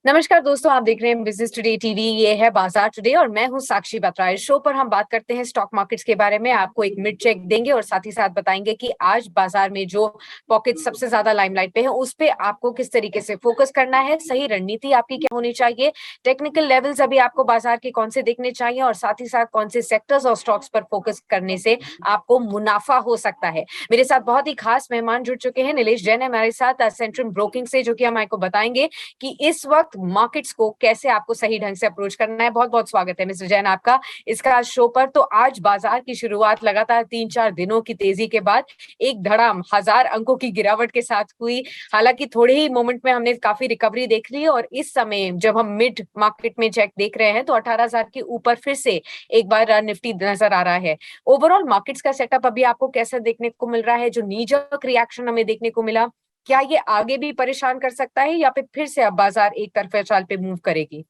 नमस्कार दोस्तों, आप देख रहे हैं बिजनेस टुडे टीवी। ये है बाजार टुडे और मैं हूं साक्षी बत्रा। इस शो पर हम बात करते हैं स्टॉक मार्केट्स के बारे में। आपको एक मिड चेक देंगे और साथ ही साथ बताएंगे कि आज बाजार में जो पॉकेट सबसे ज्यादा लाइमलाइट पे है उस पे आपको किस तरीके से फोकस करना है, सही रणनीति आपकी क्या होनी चाहिए, टेक्निकल लेवल्स अभी आपको बाजार के कौन से देखने चाहिए और साथ ही साथ कौन से सेक्टर्स और स्टॉक्स पर फोकस करने से आपको मुनाफा हो सकता है। मेरे साथ बहुत ही खास मेहमान जुड़ चुके हैं। नीलेश जैन है हमारे साथ सेंट्रम ब्रोकिंग से, जो कि हम आपको बताएंगे कि इस वक्त मार्केट्स को कैसे आपको सही ढंग से अप्रोच करना है। बहुत बहुत स्वागत है मिस्टर जैन आपका इसका शो पर। तो आज बाजार की शुरुआत लगातार 3-4 दिनों की तेजी के बाद एक धड़ाम 1000 अंकों की गिरावट के साथ हुई। हालांकि थोड़े ही मोमेंट में हमने काफी रिकवरी देख ली और इस समय जब हम मिड मार्केट में चेक देख रहे हैं तो 18,000 के ऊपर फिर से एक बार निफ्टी नजर आ रहा है। ओवरऑल मार्केट्स का सेटअप अभी आपको कैसा देखने को मिल रहा है? जो नीजक रिएक्शन हमें देखने को मिला, क्या ये आगे भी परेशान कर सकता है या फिर से अब बाजार एक तरफा चाल पे मूव करेगी?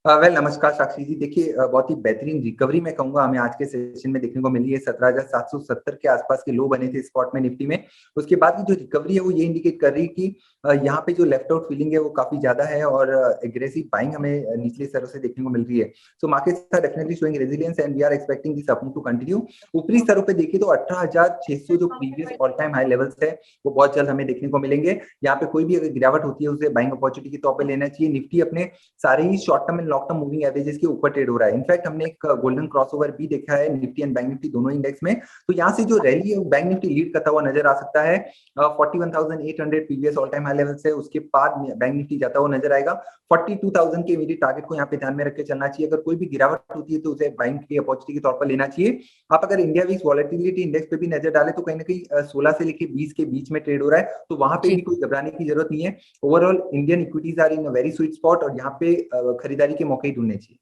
नमस्कार साक्षी जी। देखिए, बहुत ही बेहतरीन रिकवरी मैं कहूंगा हमें आज के सेशन में देखने को मिली है। 17,770 के आसपास के लो बने थे स्पॉट में निफ्टी में। उसके बाद की जो रिकवरी है वो ये इंडिकेट कर रही है कि यहाँ पे जो लेफ्ट आउट फीलिंग है वो काफी ज्यादा है और एग्रेसिव बाइंग हमें निचले स्तरों से देखने को मिल रही है। So markets are definitely showing resilience and we are expecting this up to continue. ऊपरी स्तरों पे देखिए तो 18,600 जो previous all time high levels है वो बहुत जल्द हमें देखने को मिलेंगे। यहाँ पे कोई भी अगर गिरावट होती है उसे बाइंग अपॉर्चुनिटी के तौर पर लेना चाहिए। निफ्टी अपने सारे ही short term and long term moving averages के ऊपर ट्रेड हो रहा है। इनफैक्ट हमने एक गोल्डन क्रॉसओवर भी देखा है निफ्टी एंड बैंक निफ्टी दोनों इंडेक्स में। तो यहाँ से जो रैली है वो बैंक निफ्टी लीड करता हुआ नजर आ सकता है। 41,800 previous all time high level से उसके बाद बैंक निफ्टी जाता हुआ नजर आएगा। 42,000 के इमीडिएट टारगेट को यहाँ पे ध्यान में रख के चलना चाहिए। अगर कोई भी गिरावट होती है तो उसे बाइंग की अपॉर्चुनिटी के तौर पर लेना चाहिए। आप अगर इंडिया वीक्स वॉलेटिलिटी इंडेक्स पे भी नजर डाले तो कहीं ना कहीं 16 से लेकर 20 के बीच में ट्रेड हो रहा है। तो वहां पे भी कोई घबराने की जरूरत नहीं है। Overall Indian equities are in a very sweet spot और यहाँ पे खरीदारी के मौके ही ढूंढने चाहिए।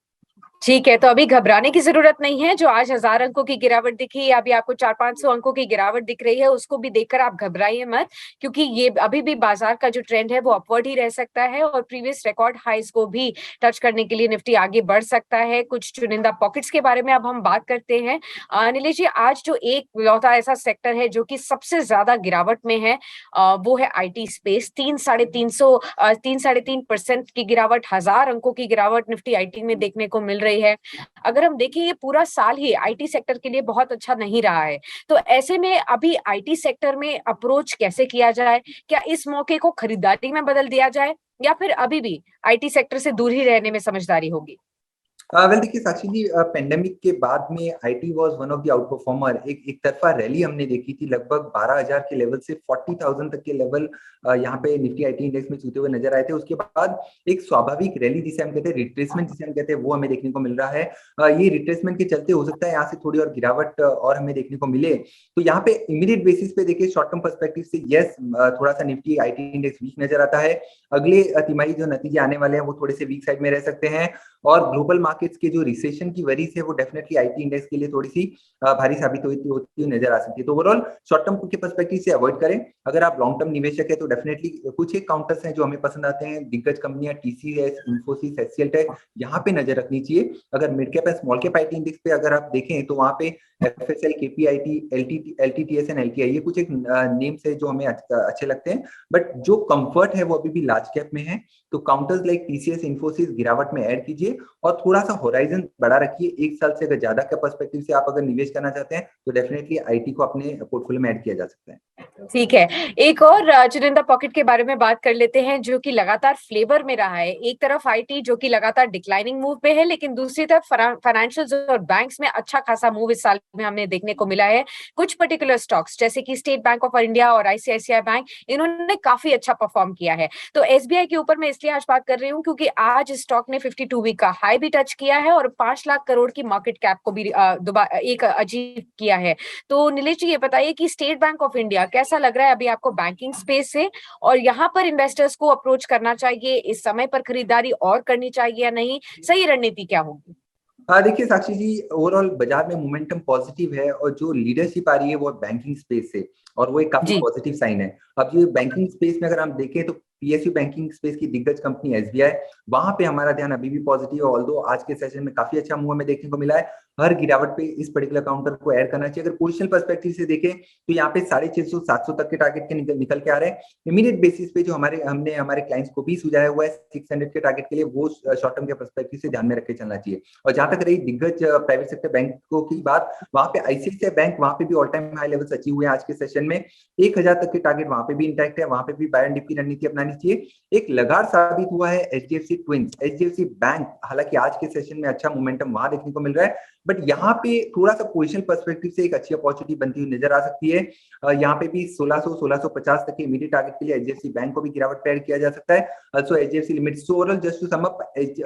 ठीक है, तो अभी घबराने की जरूरत नहीं है। जो आज 1000 अंकों की गिरावट दिखी, अभी आपको 400-500 अंकों की गिरावट दिख रही है, उसको भी देखकर आप घबराइए मत, क्योंकि ये अभी भी बाजार का जो ट्रेंड है वो अपवर्ड ही रह सकता है और प्रीवियस रिकॉर्ड हाइस को भी टच करने के लिए निफ्टी आगे बढ़ सकता है। कुछ चुनिंदा पॉकेट्स के बारे में अब हम बात करते हैं। नीलेश जी, आज जो एक लौता ऐसा सेक्टर है जो कि सबसे ज्यादा गिरावट में है, वो है आईटी स्पेस। 3-3.5% की गिरावट, 1000 अंकों की गिरावट निफ्टी आईटी में देखने को मिल रही है। अगर हम देखें ये पूरा साल ही आईटी सेक्टर के लिए बहुत अच्छा नहीं रहा है, तो ऐसे में अभी आईटी सेक्टर में अप्रोच कैसे किया जाए? क्या इस मौके को खरीदारी में बदल दिया जाए या फिर अभी भी आईटी सेक्टर से दूर ही रहने में समझदारी होगी? वेल देखिए साक्षी जी, पेंडेमिक के बाद में IT was one of the out performer. एक तरफा रैली हमने देखी थी लगभग 12,000 के लेवल से 40,000 तक के लेवल यहाँ पे निफ्टी आईटी इंडेक्स में छूते हुए नजर आए थे। उसके बाद एक स्वाभाविक रैली जिसे हम कहते हैं, रिट्रेसमेंट जिसे हम कहते हैं, वो हमें देखने को मिल रहा है। ये रिट्रेसमेंट के चलते हो सकता है यहाँ से थोड़ी और गिरावट और हमें देखने को मिले। तो यहाँ पे इमीडिएट बेसिस पे देखिए, शॉर्ट टर्म पर्सपेक्टिव से यस, थोड़ा सा निफ्टी आईटी इंडेक्स वीक नजर आता है। अगले तिमाही जो नतीजे आने वाले हैं वो थोड़े से वीक साइड में रह सकते हैं और ग्लोबल मार्केट्स के जो रिसेशन की वरीज है वो डेफिनेटली आईटी इंडेक्स के लिए थोड़ी सी भारी साबित होती हुई नजर आ सकती है। तो ओवरऑल शॉर्ट टर्म के पर्सपेक्टिव से अवॉइड करें। अगर आप लॉन्ग टर्म निवेशक है तो डेफिनेटली कुछ एक काउंटर्स हैं जो हमें पसंद आते हैं। दिग्गज कंपनियां टीसीएस, इंफोसिस, एचसीएल टेक, यहाँ पे नजर रखनी चाहिए। अगर mid cap and small cap IT index पे अगर आप देखें तो वहाँ पे FSL, KPIT, LTTS and LTI, ये कुछ एक नेम्स है जो हमें अच्छे लगते हैं। बट जो कंफर्ट है वो अभी भी लार्ज कैप में है। तो काउंटर्स लाइक टीसीएस, इंफोसिस गिरावट में ऐड कीजिए और थोड़ा सा होराइजन बढ़ा रखिए। एक साल से अगर ज्यादा का पर्सपेक्टिव से आप अगर निवेश करना चाहते हैं तो डेफिनेटली आईटी को अपने पोर्टफोलियो में ऐड किया जा सकता है। ठीक है, एक और चुनिंदा पॉकेट के बारे में बात कर लेते हैं जो कि लगातार फ्लेवर में रहा है। एक तरफ आईटी जो कि लगातार डिक्लाइनिंग मूव पे है, लेकिन दूसरी तरफ फाइनेंशियल्स और बैंक्स में अच्छा खासा मूव इस साल में हमें देखने को मिला है। कुछ पर्टिकुलर स्टॉक्स जैसे कि स्टेट बैंक ऑफ इंडिया और आईसीआईसीआई बैंक, इन्होंने काफी अच्छा परफॉर्म किया है। तो एसबीआई के ऊपर मैं इसलिए आज बात कर रही हूँ क्योंकि आज स्टॉक ने 52 वीक का हाई भी टच किया है और 5 लाख करोड़ की मार्केट कैप को भी दोबारा एक अचीव किया है। तो नीलेश जी, ये बताइए कि स्टेट बैंक ऑफ इंडिया कैसा लग रहा है अभी आपको बैंकिंग स्पेस से, और यहाँ पर इन्वेस्टर्स को अप्रोच करना चाहिए, इस समय पर खरीदारी और करनी चाहिए या नहीं, सही रणनीति क्या होगी? देखिए साक्षी जी, ओवरऑल बाजार में मोमेंटम पॉजिटिव है और जो लीडरशिप आ रही है वो बैंकिंग स्पेस से, और वो एक काफी जी। पॉजिटिव साइन है। अब ये बैंकिंग स्पेस में अगर हम देखें तो पीएसयू बैंकिंग स्पेस की दिग्गज कंपनी एसबीआई, वहां पे हमारा ध्यान अभी भी पॉजिटिव है। ऑल्दो आज के सेशन में काफी अच्छा मूव हमें देखने को मिला है। हर गिरावट पे इस पर्टिकुलर काउंटर को ऐड करना चाहिए। अगर पोजिशनल पर्सपेक्टिव से देखें तो यहाँ पे 650 700 तक के टारगेट के निकल के आ रहे हैं। इमीडिएट बेसिस पे जो हमने हमारे क्लाइंट्स को भी सुझाया हुआ है 600 के टारगेट के लिए, वो शॉर्ट टर्म के पर्सपेक्टिव से ध्यान में रख के चलना चाहिए। और जहां तक रही दिग्गज प्राइवेट सेक्टर बैंकों की बात, वहां पे आईसीआईसीआई बैंक, वहां पे भी all time high levels achieve हुए हैं आज के सेशन में। 1000 तक के टारगेट वहां पे भी इंटैक्ट है, वहां पे भी बाय एंड डिप की रणनीति अपनानी चाहिए। एक लगार साबित हुआ है एचडीएफसी ट्विंस, एचडीएफसी बैंक, हालांकि आज के सेशन में अच्छा मोमेंटम वहां देखने को मिल रहा है, बट यहाँ पे थोड़ा सा पोजिशनल पर्सपेक्टिव से एक अच्छी अपॉर्चुनिटी बनती हुई नजर आ सकती है। यहाँ पे भी 1600-1650 तक के इमीडिएट टारगेट के लिए एचडीएफसी बैंक को भी गिरावट पे ऐड किया जा सकता है। also HDFC limited, so overall just to sum up,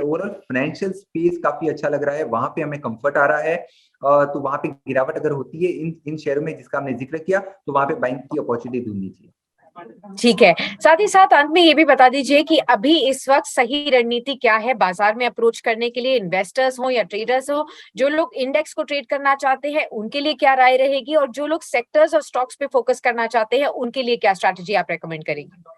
overall financial space काफी अच्छा लग रहा है, वहां पे हमें कंफर्ट आ रहा है। तो वहां पे गिरावट अगर होती है इन शेयरों में जिसका हमने जिक्र किया, तो वहां पे बैंक की अपॉर्चुनिटी ढूंढनी चाहिए। ठीक है, साथ ही साथ अंत में ये भी बता दीजिए कि अभी इस वक्त सही रणनीति क्या है बाजार में अप्रोच करने के लिए, इन्वेस्टर्स हो या ट्रेडर्स हो, जो लोग इंडेक्स को ट्रेड करना चाहते हैं उनके लिए क्या राय रहेगी, और जो लोग सेक्टर्स और स्टॉक्स पे फोकस करना चाहते हैं उनके लिए क्या स्ट्रैटेजी आप रेकमेंड करेंगे?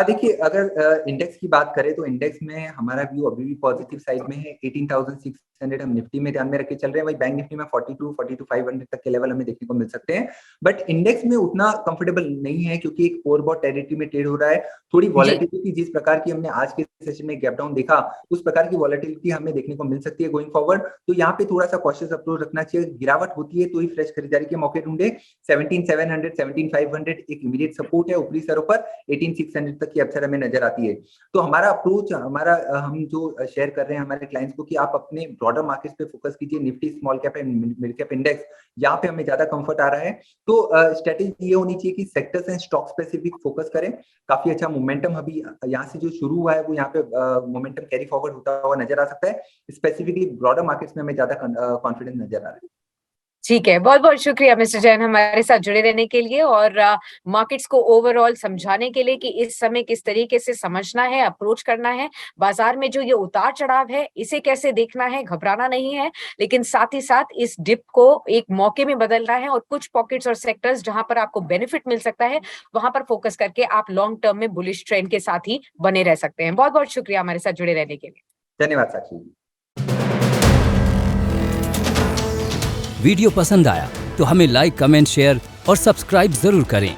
देखिए, अगर इंडेक्स की बात करें तो इंडेक्स में हमारा व्यू अभी भी पॉजिटिव साइड में है। 18,600 हम निफ्टी में ध्यान में रख के चल रहे हैं, वही बैंक निफ्टी में 42-500 तक के लेवल हमें देखने को मिल सकते हैं। बट इंडेक्स में उतना कंफर्टेबल नहीं है क्योंकि एक ओवरबॉट टेरिटरी में ट्रेड हो रहा है। थोड़ी वॉलेटिलिटी जिस प्रकार की हमने आज के सेशन में गैप डाउन देखा, उस प्रकार की वॉलेटिलिटी हमें देखने को मिल सकती है गोइंग फॉरवर्ड। तो यहाँ पे थोड़ा सा कॉशियस अप्रोच रखना चाहिए। गिरावट होती है तो ही फ्रेश खरीदारी के मौके ढूंढे। 17,700 17,500 एक इमीडिएट सपोर्ट है ऊपरी सरों पर, 18,600 तक की अपसाइड हमें नजर आती है। तो हमारा अप्रोच, हम जो शेयर कर रहे हैं हमारे क्लाइंट्स को कि आप अपने ब्रॉडर मार्केट्स पे फोकस कीजिए, Nifty small cap and mid cap index, यहाँ पे हमें ज्यादा कंफर्ट आ रहा है। तो स्ट्रेटेजी ये होनी चाहिए कि sectors and stock specific focus करें। काफी अच्छा मोमेंटम अभी यहाँ से जो शुरू हुआ है वो यहाँ पे मोमेंटम कैरी फॉरवर्ड होता हुआ नजर आ सकता है। स्पेसिफिकली ब्रॉडर मार्केट्स में हमें ज्यादा कॉन्फिडेंस नजर आ रहा है। ठीक है, बहुत बहुत शुक्रिया मिस्टर जैन हमारे साथ जुड़े रहने के लिए और मार्केट्स को ओवरऑल समझाने के लिए कि इस समय किस तरीके से समझना है, अप्रोच करना है, बाजार में जो ये उतार चढ़ाव है इसे कैसे देखना है, घबराना नहीं है, लेकिन साथ ही साथ इस डिप को एक मौके में बदलना है और कुछ पॉकेट्स और सेक्टर्स जहां पर आपको बेनिफिट मिल सकता है वहां पर फोकस करके आप लॉन्ग टर्म में बुलिश ट्रेंड के साथ ही बने रह सकते हैं। बहुत बहुत शुक्रिया हमारे साथ जुड़े रहने के लिए। धन्यवाद साक्षी। वीडियो पसंद आया तो हमें लाइक, कमेंट, शेयर और सब्सक्राइब जरूर करें।